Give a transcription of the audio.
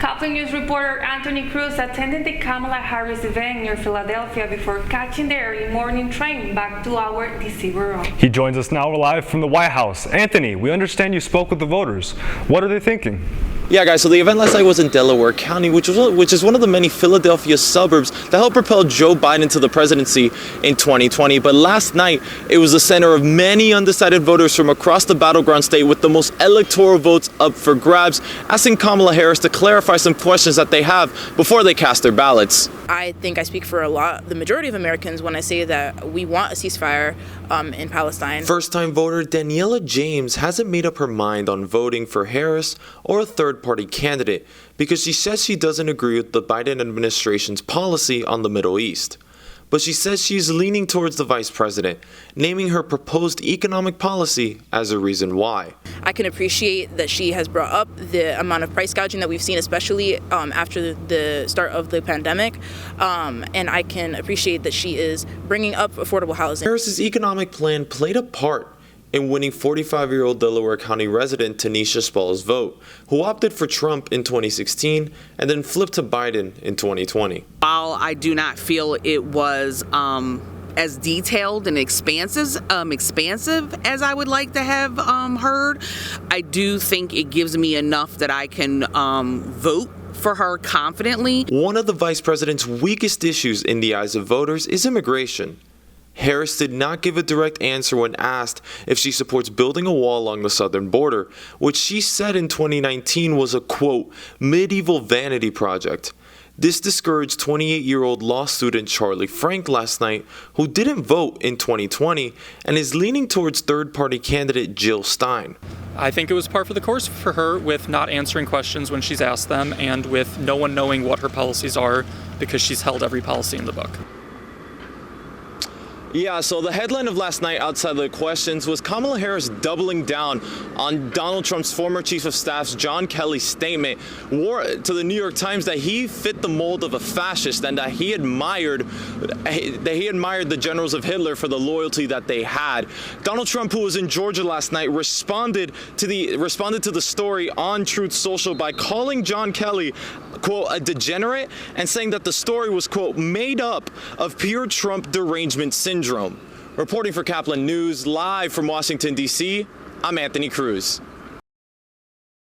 Caplin News reporter Anthony Cruz attended the Kamala Harris event near Philadelphia before catching the early morning train back to our DC borough. He joins us now live from the White House. Anthony, we understand you spoke with the voters. What are they thinking? Yeah, guys, so the event last night was in Delaware County, which is one of the many Philadelphia suburbs that helped propel Joe Biden to the presidency in 2020. But last night, it was the center of many undecided voters from across the battleground state with the most electoral votes up for grabs, asking Kamala Harris to clarify some questions that they have before they cast their ballots. I think I speak for the majority of Americans when I say that we want a ceasefire in Palestine. First-time voter Daniela James hasn't made up her mind on voting for Harris or a third-party candidate because she says she doesn't agree with the Biden administration's policy on the Middle East. But she says she's leaning towards the vice president, naming her proposed economic policy as a reason why. I can appreciate that she has brought up the amount of price gouging that we've seen, especially after the start of the pandemic, and I can appreciate that she is bringing up affordable housing. Harris's economic plan played a part in winning 45-year-old Delaware County resident Tanisha Spall's vote, who opted for Trump in 2016 and then flipped to Biden in 2020. While I do not feel it was as detailed and expansive as I would like to have heard, I do think it gives me enough that I can vote for her confidently. One of the vice president's weakest issues in the eyes of voters is immigration. Harris did not give a direct answer when asked if she supports building a wall along the southern border, which she said in 2019 was a, quote, medieval vanity project. This discouraged 28-year-old law student Charlie Frank last night, who didn't vote in 2020 and is leaning towards third-party candidate Jill Stein. I think it was par for the course for her with not answering questions when she's asked them and with no one knowing what her policies are because she's held every policy in the book. Yeah, so the headline of last night outside the questions was Kamala Harris doubling down on Donald Trump's former chief of staff's John Kelly's statement to the New York Times that he fit the mold of a fascist and that he admired the generals of Hitler for the loyalty that they had. Donald Trump, who was in Georgia last night, responded to the story on Truth Social by calling John Kelly, quote, a degenerate, and saying that the story was, quote, made up of pure Trump derangement syndrome. Reporting for Caplin News, live from Washington, D.C., I'm Anthony Cruz.